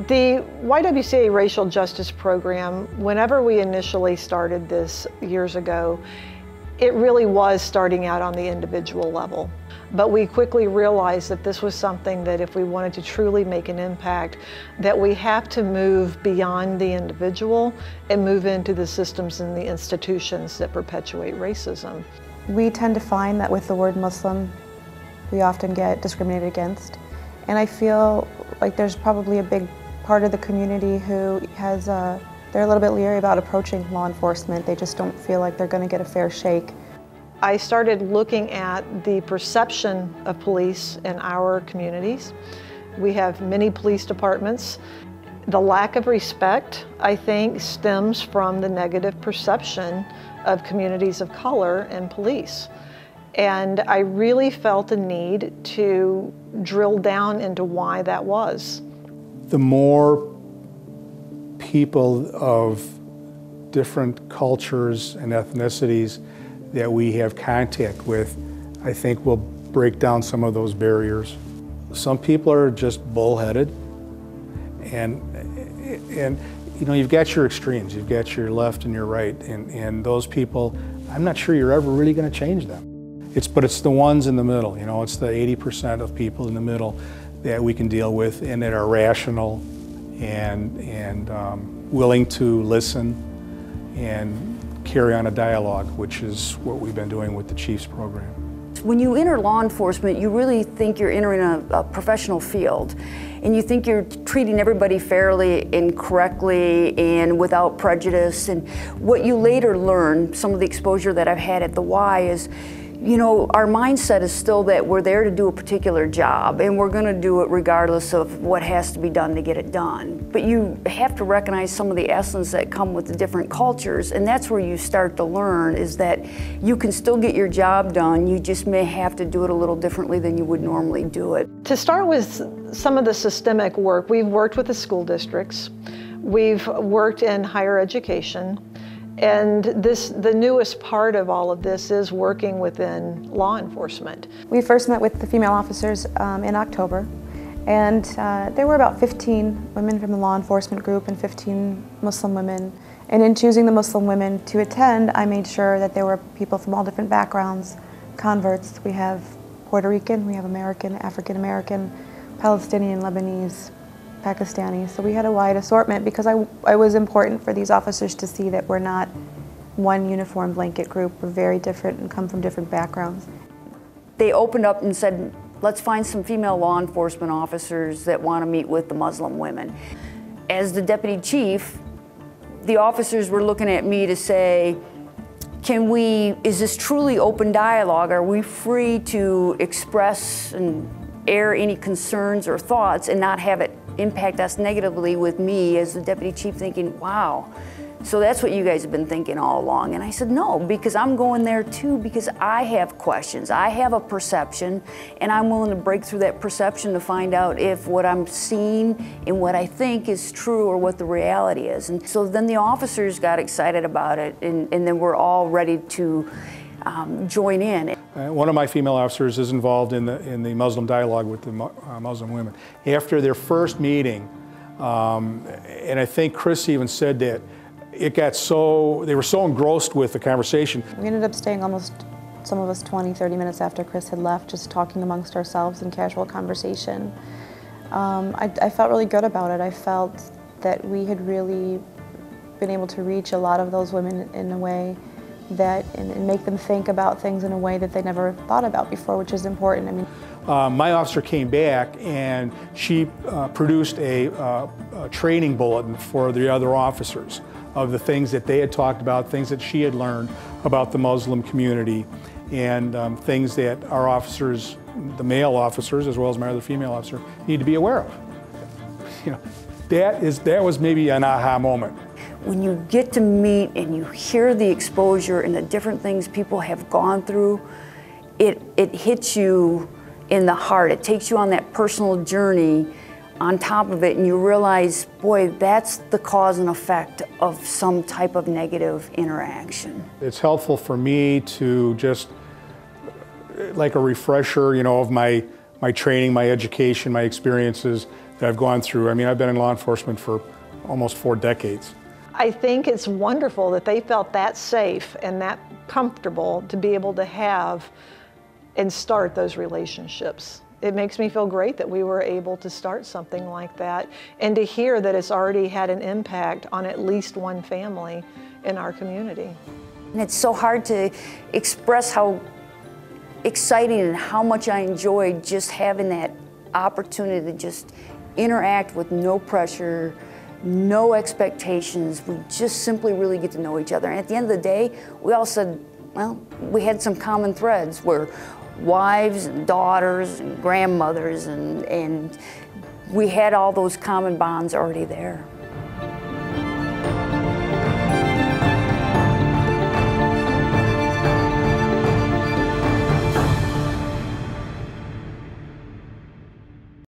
The YWCA Racial Justice Program, whenever we initially started this years ago, it really was starting out on the individual level. But we quickly realized that this was something that if we wanted to truly make an impact, that we have to move beyond the individual and move into the systems and the institutions that perpetuate racism. We tend to find that with the word Muslim, we often get discriminated against. And I feel like there's probably a big part of the community who has, they're a little bit leery about approaching law enforcement. They just don't feel like they're going to get a fair shake. I started looking at the perception of police in our communities. We have many police departments. The lack of respect, I think, stems from the negative perception of communities of color and police. And I really felt a need to drill down into why that was. The more people of different cultures and ethnicities that we have contact with, I think will break down some of those barriers. Some people are just bullheaded, and you know, you've got your extremes, you've got your left and your right, and those people, I'm not sure you're ever really going to change them. But it's the ones in the middle, you know, it's the 80% of people in the middle that we can deal with and that are rational and willing to listen and carry on a dialogue, which is what we've been doing with the Chiefs program. When you enter law enforcement, you really think you're entering a professional field, and you think you're treating everybody fairly and correctly and without prejudice. And what you later learn, some of the exposure that I've had at the Y, is, you know, our mindset is still that we're there to do a particular job, and we're going to do it regardless of what has to be done to get it done. But you have to recognize some of the essence that come with the different cultures, and that's where you start to learn, is that you can still get your job done, you just may have to do it a little differently than you would normally do it. To start with some of the systemic work, we've worked with the school districts, we've worked in higher education, and the newest part of all of this is working within law enforcement. We first met with the female officers in October, and there were about 15 women from the law enforcement group and 15 Muslim women. And in choosing the Muslim women to attend, I made sure that there were people from all different backgrounds, converts. We have Puerto Rican, we have American, African American, Palestinian, Lebanese, Pakistani. So we had a wide assortment because it was important for these officers to see that we're not one uniform blanket group. We're very different and come from different backgrounds. They opened up and said, let's find some female law enforcement officers that want to meet with the Muslim women. As the deputy chief, the officers were looking at me to say, is this truly open dialogue? Are we free to express and air any concerns or thoughts and not have it impact us negatively, with me as the deputy chief thinking, wow, so that's what you guys have been thinking all along? And I said, no, because I'm going there too, because I have questions, I have a perception, and I'm willing to break through that perception to find out if what I'm seeing and what I think is true or what the reality is. And so then the officers got excited about it, and then we're all ready to join in. One of my female officers is involved in the Muslim dialogue with the Muslim women. After their first meeting, and I think Chris even said that they were so engrossed with the conversation. We ended up staying almost, some of us 20, 30 minutes after Chris had left, just talking amongst ourselves in casual conversation. I felt really good about it. I felt that we had really been able to reach a lot of those women in a way that, and make them think about things in a way that they never thought about before, which is important. I mean, my officer came back and she produced a training bulletin for the other officers of the things that they had talked about, things that she had learned about the Muslim community, and things that our officers, the male officers as well as my other female officer, need to be aware of. You know, that was maybe an aha moment. When you get to meet and you hear the exposure and the different things people have gone through, it hits you in the heart. It takes you on that personal journey on top of it, and you realize, boy, that's the cause and effect of some type of negative interaction. It's helpful for me to just, like a refresher, you know, of my training, my education, my experiences that I've gone through. I mean, I've been in law enforcement for almost 4 decades. I think it's wonderful that they felt that safe and that comfortable to be able to have and start those relationships. It makes me feel great that we were able to start something like that, and to hear that it's already had an impact on at least one family in our community. And it's so hard to express how exciting and how much I enjoyed just having that opportunity to just interact with no pressure, no expectations. We just simply really get to know each other. And at the end of the day, we all said, well, we had some common threads. We're wives and daughters and grandmothers, and we had all those common bonds already there.